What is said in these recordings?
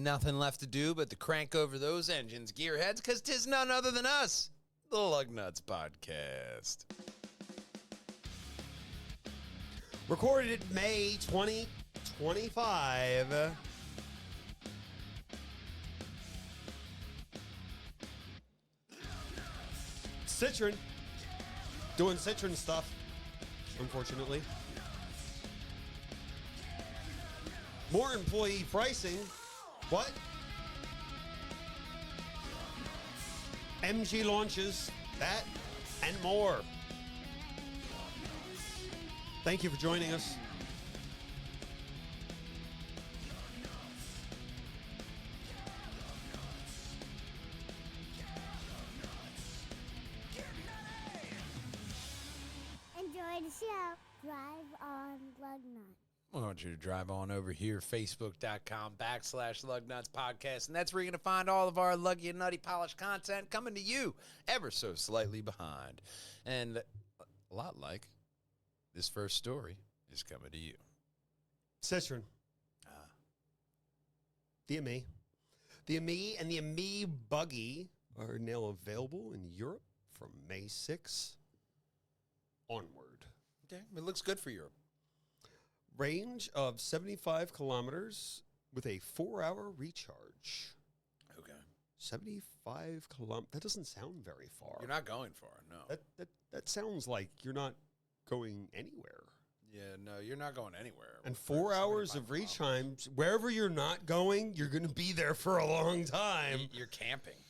nothing left to do but to crank over those engines, gearheads, because 'tis none other than us, the Lugnutz Podcast. Recorded May 2025. Citron. Doing Citron stuff, unfortunately. More employee pricing. What? MG launches. That and more. Thank you for joining us. Enjoy the show. Drive on Lugnutz. I want you to drive on over here, facebook.com/Lugnutz Podcast, and that's where you're going to find all of our luggy and nutty polished content coming to you ever so slightly behind. And a lot like this first story is coming to you. Citron. The AME. The AME and the AME Buggy are now available in Europe from May 6th onward. Okay, it looks good for Europe. Range of 75 kilometers with a 4-hour recharge. Okay. 75 kilometers. That doesn't sound very far. You're not going far, no. That sounds like you're not going anywhere. Yeah, no, you're not going anywhere. And 4 hours of reach time, wherever you're not going, you're going to be there for a long time. You're camping.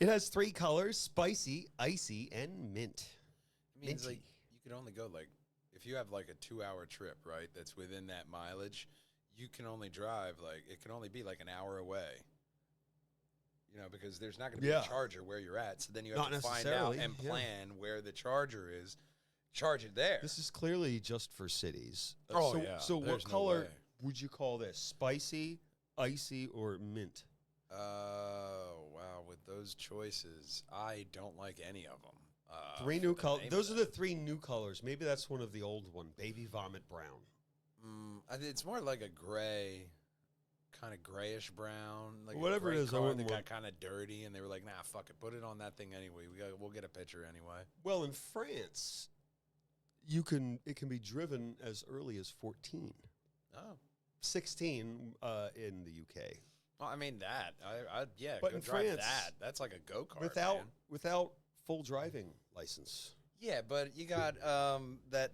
It has 3 colors: spicy, icy, and mint. It means Minty. like you could only go like, if you have like a 2-hour trip, right, that's within that mileage, you can only drive like, it can only be like an hour away. You know, because there's not going to be a charger where you're at. So then you have to find out and plan where the charger is, charge it there. This is clearly just for cities. So what color would you call this? Spicy, icy, or mint? Oh, wow. With those choices, I don't like any of them. 3 new colors. Those are the 3 new colors. Maybe that's one of the old one. Baby vomit brown. It's more like a gray, kind of grayish brown. Like whatever it is. Car that got kind of dirty, and they were like, nah, fuck it. Put it on that thing anyway. We'll get a picture anyway. Well, in France, it can be driven as early as 14. Oh. 16 in the UK. Well, I mean, that. Yeah, but go in drive France, that. That's like a go-kart, without full driving license. Yeah, but you got that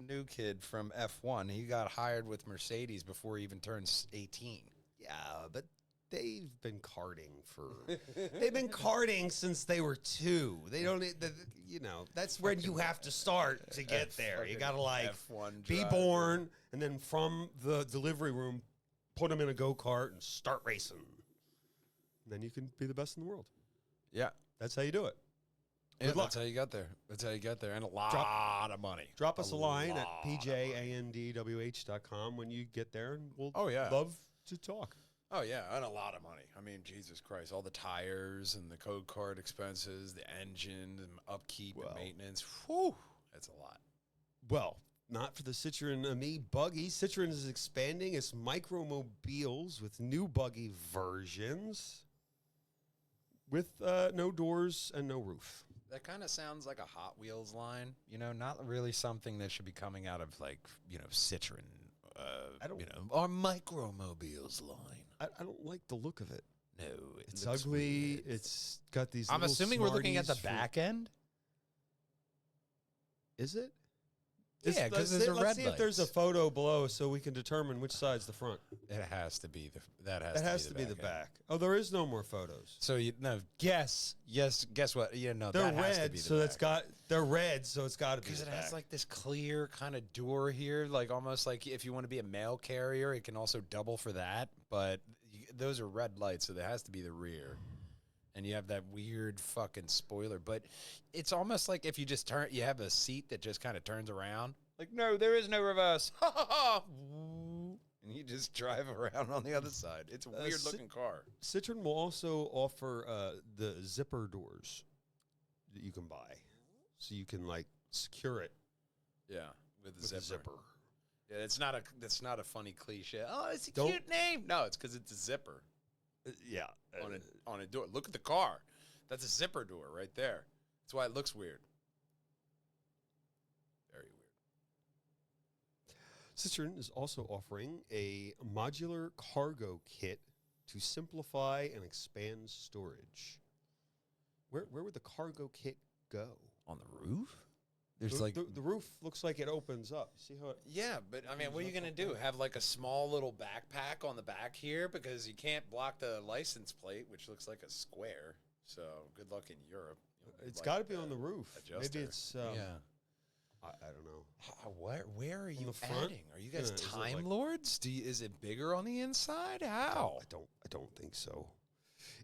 new kid from F1. He got hired with Mercedes before he even turned 18. Yeah, but they've been karting since they were 2. They don't, that's when you have to start to get there. You got to F1 be born, and then from the delivery room, put them in a go-kart and start racing. And then you can be the best in the world. Yeah. That's how you do it. Yeah, that's how you got there. That's how you got there. And a lot of money. Drop us a line at pjandwh.com when you get there, and we'll love to talk. Oh, yeah, and a lot of money. I mean, Jesus Christ, all the tires and the code card expenses, the engine, and upkeep and maintenance. Whew, that's a lot. Well, not for the Citroen AME Buggy. Citroen is expanding its micromobiles with new buggy versions with no doors and no roof. That kind of sounds like a Hot Wheels line, not really something that should be coming out of Citroen, our micromobiles line. I don't like the look of it. No, it's ugly. Weird. It's got these. I'm assuming we're looking at the back end. Is it? Yeah, because there's let's see if there's a photo below so we can determine which side's the front. It has to be that has to be the back. Oh, there is no more photos. So guess what? They're red, so they're red, so it's got to be because it has like this clear kind of door here, like almost like if you want to be a mail carrier, it can also double for that. But those are red lights, so there has to be the rear. And you have that weird fucking spoiler. But it's almost like if you just you have a seat that just kind of turns around. Like, no, there is no reverse. Ha ha ha. And you just drive around on the other side. It's a weird looking car. Citroen will also offer the zipper doors that you can buy. So you can secure it. Yeah, with a zipper. Yeah, that's not a funny cliche. Oh, it's a cute name. No, it's because it's a zipper. Yeah. on a door. Look at the car. That's a zipper door right there. That's why it looks weird. Very weird. Citroen is also offering a modular cargo kit to simplify and expand storage. Where would the cargo kit go? On the roof? There's The roof looks like it opens up. See how it... Yeah, but I mean, what are you gonna do? Have like a small little backpack on the back here because you can't block the license plate, which looks like a square. So good luck in Europe. It's got to be on the roof. Adjuster. Maybe it's... yeah. I don't know. Where are you the front? adding? Are you guys Yeah, is it Time like- Lords? Is it bigger on the inside? How? I don't think so.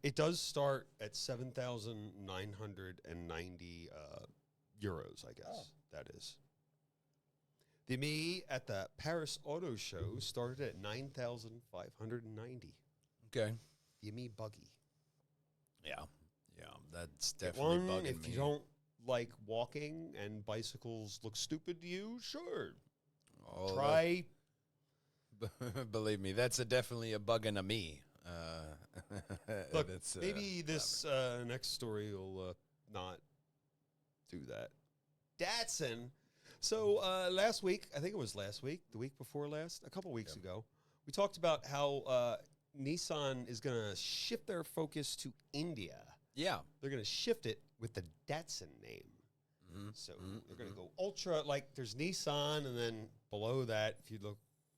It does start at 7,990 euros, I guess. Oh. That is. The Me at the Paris Auto Show started at 9,590. Okay. The Me buggy. Yeah. Yeah. That's Get definitely one bugging if me. you don't like walking and bicycles look stupid to you. Sure, Oh, try. Believe me, that's definitely a bugging of me. Look, that's, maybe this next story will not do that. Datsun. So last week, I think it was last week, the week before last, a couple weeks ago, we talked about how Nissan is going to shift their focus to India. Yeah. They're going to shift it with the Datsun name. Mm-hmm. So they're going to go ultra, like there's Nissan, and then below that, if you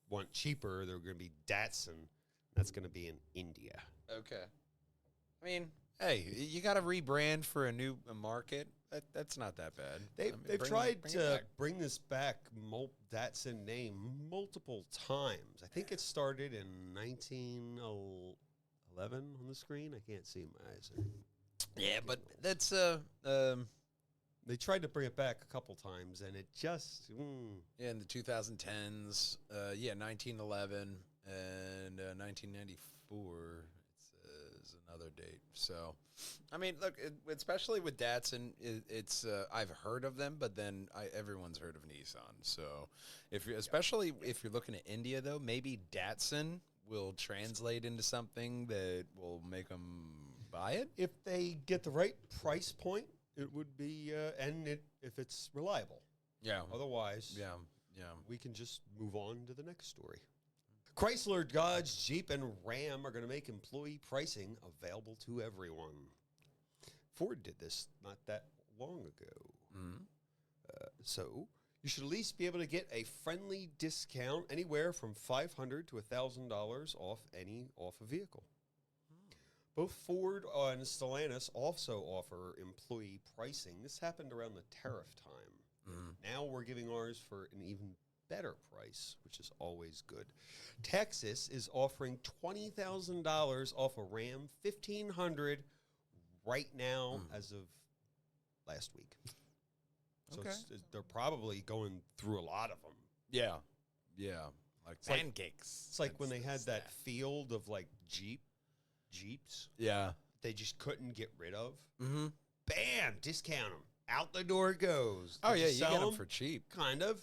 want cheaper, they're going to be Datsun. That's going to be in India. Okay. I mean, hey, you got to rebrand for a new market. That's not that bad. They've tried to bring this back, Datsun name, multiple times. I think it started in 1911 on the screen. I can't see my eyes. Yeah, but that's They tried to bring it back a couple times, and it just... yeah, in the 2010s, 1911 and 1994 is another date. So, I mean, look, especially with Datsun, it's I've heard of them, but then everyone's heard of Nissan. So, especially if you're looking at India, though, maybe Datsun will translate into something that will make them buy it. If they get the right price point, it would be, if it's reliable. Yeah. Otherwise, Yeah. we can just move on to the next story. Chrysler, Dodge, Jeep, and Ram are going to make employee pricing available to everyone. Ford did this not that long ago. Mm-hmm. So you should at least be able to get a friendly discount anywhere from $500 to $1,000 off a vehicle. Both Ford and Stellantis also offer employee pricing. This happened around the tariff time. Now we're giving ours for an even better price, which is always good. Texas is offering $20,000 off a Ram 1500 right now as of last week. So Okay. they're probably going through a lot of them. Yeah. Like like- pancakes. It's like when they had that field of like Jeeps Yeah. they just couldn't get rid of. Mm-hmm. Bam, discount them. Out the door goes. Oh Did yeah, you sell get them 'em? for cheap. Kind of.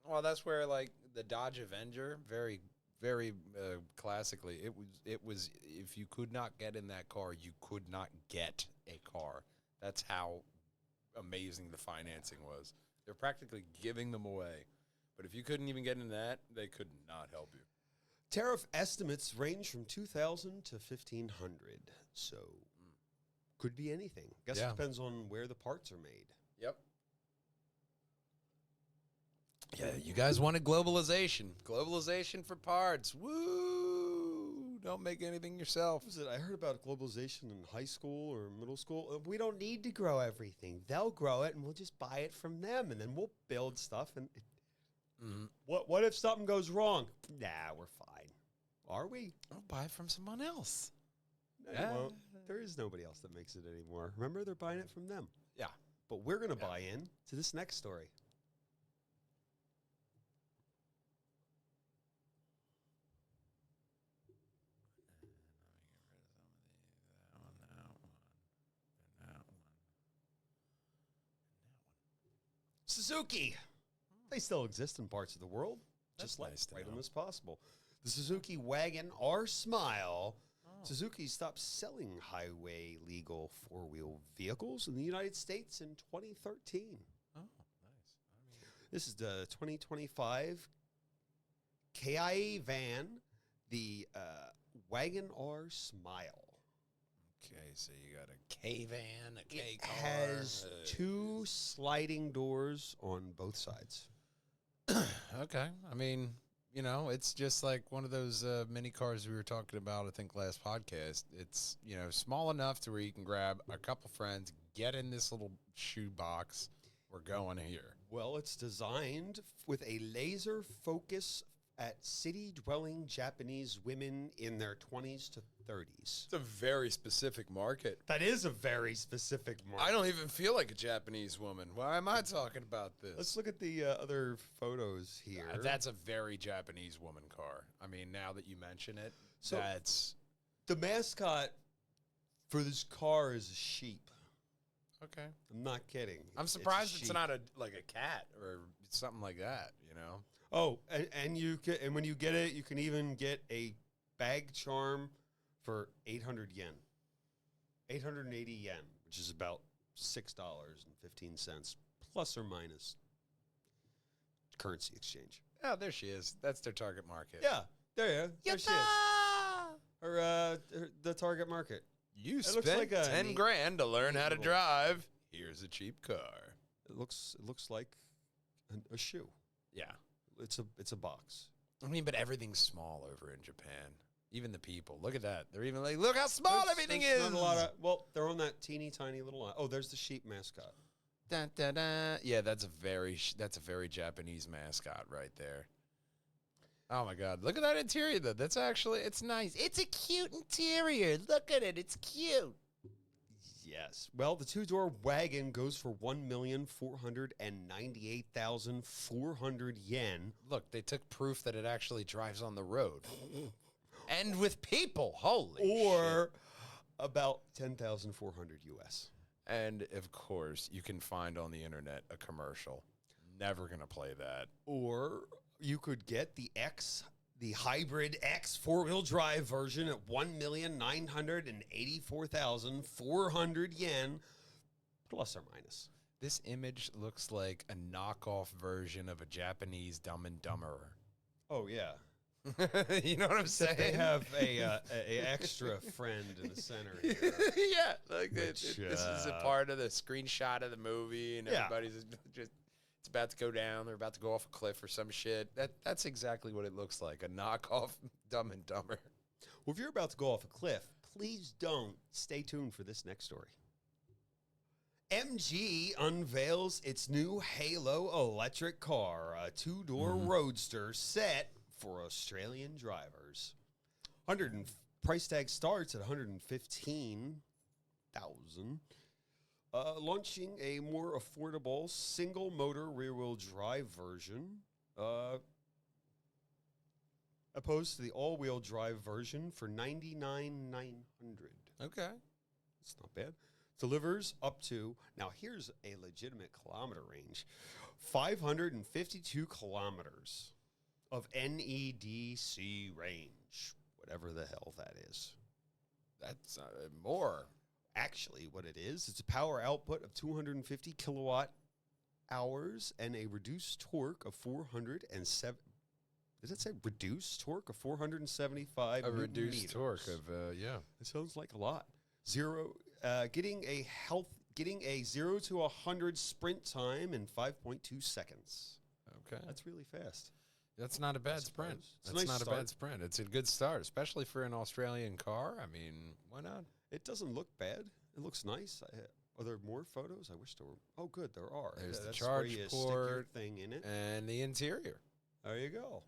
Well, that's where like the Dodge Avenger, very, very classically, it was if you could not get in that car, you could not get a car. That's how amazing the financing was. They're practically giving them away. But if you couldn't even get in that, they could not help you. Tariff estimates range from $2,000 to $1,500. So could be anything. Guess Yeah. it depends on where the parts are made. Yep. Yeah, you guys wanted globalization. Globalization for parts. Woo! Don't make anything yourself. What was it? I heard about globalization in high school or middle school. We don't need to grow everything. They'll grow it, and we'll just buy it from them, and then we'll build stuff. And what if something goes wrong? Nah, we're fine. Are we? I'll buy it from someone else. No, Yeah. you won't. There is nobody else that makes it anymore. Remember, they're buying it from them. Yeah. But we're going to buy in to this next story. Suzuki. They still exist in parts of the world, That's just like nice to right know. on as possible. The Suzuki Wagon R Smile Suzuki stopped selling highway legal four-wheel vehicles in the United States in 2013. Oh, nice. This is the 2025 KIA van, the Wagon R Smile. Okay, so you got a K van, a K It car. has two sliding doors on both sides. Okay, I mean, you know, it's just like one of those mini cars we were talking about, I think, last podcast. It's, you know, small enough to where you can grab a couple friends, get in this little shoe box. We're going here. Well, it's designed with a laser focus at city-dwelling Japanese women in their 20s to 30s. It's a very specific market. That is a very specific market. I don't even feel like a Japanese woman. Why am I talking about this? Let's look at the other photos here. That's a very Japanese woman car. I mean, now that you mention it, So- that's The mascot for this car is a sheep. okay. I'm not kidding. I'm a surprised it's sheep. not a cat or something like that. You know. Oh, and when you get it, you can even get a bag charm for 800 yen. 880 yen, which is about $6.15 plus or minus currency exchange. Oh, there she is. That's their target market. Yeah, there she is. The target market. You looks spent like a 10 neat- grand to learn how to little- drive. Here's a cheap car. It looks like a shoe. Yeah. It's a box. I mean, but everything's small over in Japan. Even the people. Look at that. They're even like, look how small everything There's is. Not a lot of, well, they're on that teeny tiny little line. Oh, there's the sheep mascot. Dun, dun, dun. Yeah, that's a very Japanese mascot right there. Oh my God! Look at that interior though. That's actually it's nice. It's a cute interior. Look at it. It's cute. Yes. Well, the two-door wagon goes for 1,498,400 yen. Look, they took proof that it actually drives on the road, and with people. Holy Or shit. about 10,400 US. And of course, you can find on the internet a commercial. Never gonna play that. Or you could get the hybrid X four-wheel drive version at 1,984,400 yen, plus or minus. This image looks like a knockoff version of a Japanese Dumb and Dumber. Oh yeah. You know what I'm saying? They have a extra friend in the center here. Yeah, like Which, this is a part of the screenshot of the movie, and Yeah. everybody's just it's about to go down. They're about to go off a cliff or some shit. That's exactly what it looks like—a knockoff Dumb and Dumber. Well, if you're about to go off a cliff, please don't. Stay tuned for this next story. MG unveils its new Halo electric car, a two-door roadster set for Australian drivers. Price tag starts at 115,000. Launching a more affordable single-motor rear-wheel drive version, opposed to the all-wheel drive version for $99,900. Okay. It's not bad. Delivers up to, now here's a legitimate kilometer range, 552 kilometers of NEDC range, whatever the hell that is. That's more. Actually, what it is, it's a power output of 250 kilowatt hours and a reduced torque of 407. Did it say reduced torque of 475? A reduced Newton-meters? torque of yeah. It sounds like a lot. Getting a 0 to 100 sprint time in 5.2 seconds. Okay. That's really fast. That's not a bad suppose. sprint. It's a That's nice not a start. bad sprint. It's a good start, especially for an Australian car. I mean, why not? It doesn't look bad. It looks nice. Are there more photos? I wish there were. Oh, good, there are. There's the That's charge where you stick your port thing in it. And the interior. There you go.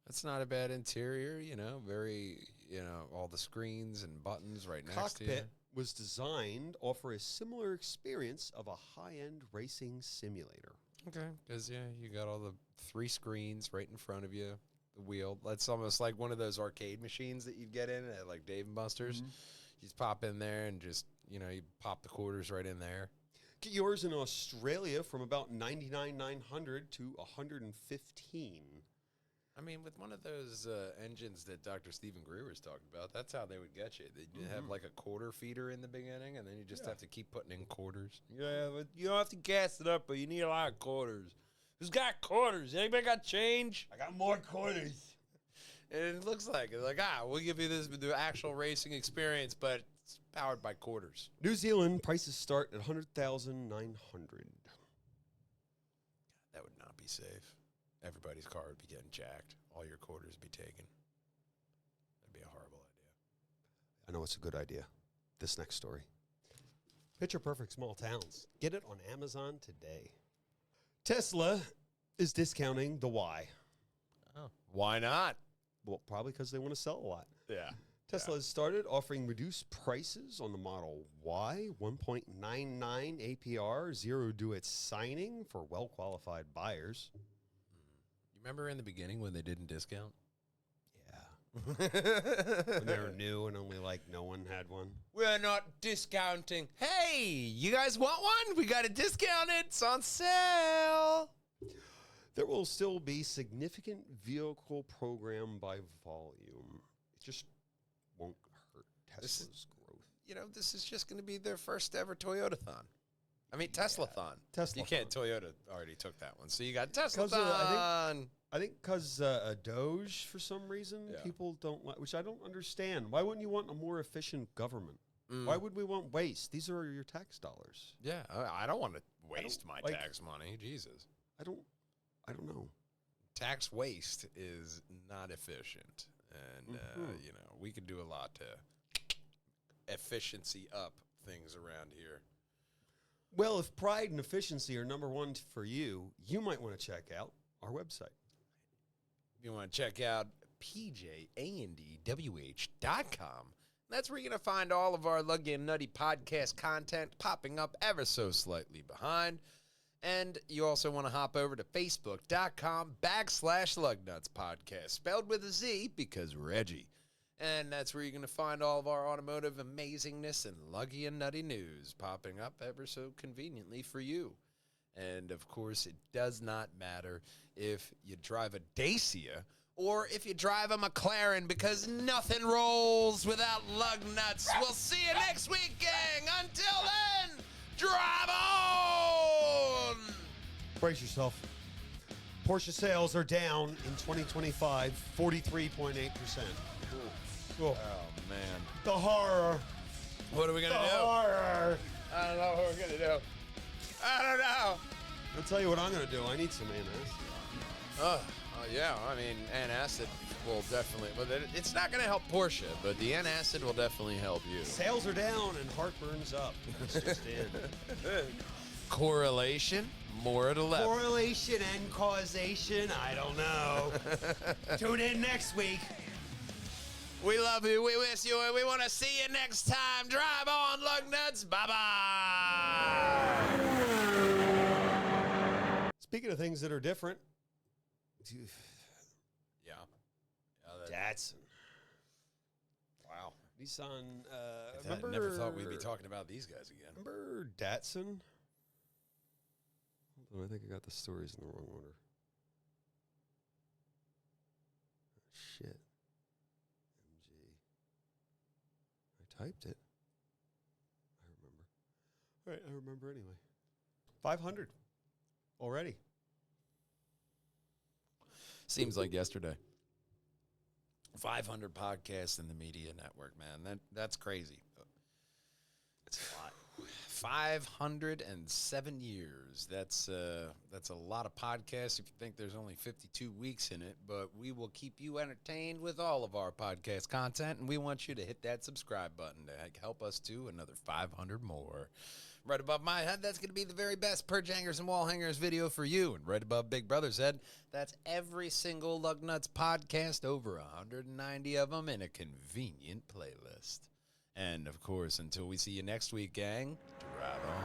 That's not a bad interior, you know, very, you know, all the screens and buttons right next to you. Cockpit was designed to offer a similar experience of a high-end racing simulator. Okay. Because, yeah, you got all the 3 screens right in front of you, the wheel. That's almost like one of those arcade machines that you'd get in at, like, Dave & Buster's. You just pop in there and just, you know, you pop the quarters right in there. Get yours in Australia from about $99,900 to $115,000. I mean, with one of those engines that Dr. Stephen Greer was talking about, that's how they would get you. They'd have like a quarter feeder in the beginning, and then you just have to keep putting in quarters. Yeah, but you don't have to gas it up, but you need a lot of quarters. Who's got quarters? Anybody got change? I got more quarters. And it looks like it. Like, we'll give you the actual racing experience, but it's powered by quarters. New Zealand prices start at 100,900. That would not be safe. Everybody's car would be getting jacked. All your quarters would be taken. That'd be a horrible idea. I know it's a good idea. This next story. Picture perfect small towns. Get it on Amazon today. Tesla is discounting the Y. Oh, why not? Well, probably because they want to sell a lot. Yeah. Tesla has started offering reduced prices on the Model Y, 1.99 APR, zero due at signing for well-qualified buyers. You remember in the beginning when they didn't discount? Yeah. When they were new and only like no one had one. We're not discounting. Hey, you guys want one? We got it discounted. It's on sale. There will still be significant vehicle program by volume. It just won't hurt Tesla's growth. You know, this is just going to be their first ever Toyotathon. I mean, Teslathon. Teslathon. You can't. Toyota already took that one. So you got 'Cause, Teslathon. I think because a Doge, for some reason, people don't like, which I don't understand. Why wouldn't you want a more efficient government? Why would we want waste? These are your tax dollars. Yeah, I don't want to waste my like- tax money. Jesus. I don't know. Tax waste is not efficient. And, you know, we could do a lot to efficiency up things around here. Well, if pride and efficiency are number one for you, you might want to check out our website. If you want to check out pjandwh.com, that's where you're going to find all of our Luggy and Nutty podcast content popping up ever so slightly behind. And you also want to hop over to facebook.com/Lugnutz podcast, spelled with a Z because Reggie. And that's where you're going to find all of our automotive amazingness and Luggy and Nutty news popping up ever so conveniently for you. And, of course, it does not matter if you drive a Dacia or if you drive a McLaren, because nothing rolls without Lugnutz. We'll see you next week, gang. Until then, drive on! Brace yourself. Porsche sales are down in 2025, 43.8%. Oh, man. The horror. What are we going to do? Horror. I don't know what we're going to do. I don't know. I'll tell you what I'm going to do. I need some anise. Yeah, I mean, antacid will definitely, but it's not going to help Porsche, but the antacid will definitely help you. Sales are down and heartburn's up. It's just in. Correlation, more at 11. Correlation and causation, I don't know. Tune in next week. We love you, we miss you, and we want to see you next time. Drive on, Lugnutz. Bye-bye. Speaking of things that are different, Yeah. Datsun. Wow. Nissan, I remember... never thought we'd be talking about these guys again. Remember Datsun? Hold on, I think I got the stories in the wrong order. Shit. MG. I typed it. I remember. All right, I remember anyway. 500 already. Seems like yesterday. 500 podcasts in the media network, man. That's crazy. That's a lot. 507 years. That's a lot of podcasts if you think there's only 52 weeks in it, but we will keep you entertained with all of our podcast content, and we want you to hit that subscribe button to help us do another 500 more. Right above my head, that's going to be the very best Perjangers and Wallhangers video for you. And right above Big Brother's head, that's every single Lugnutz podcast, over 190 of them in a convenient playlist. And, of course, until we see you next week, gang, drive on.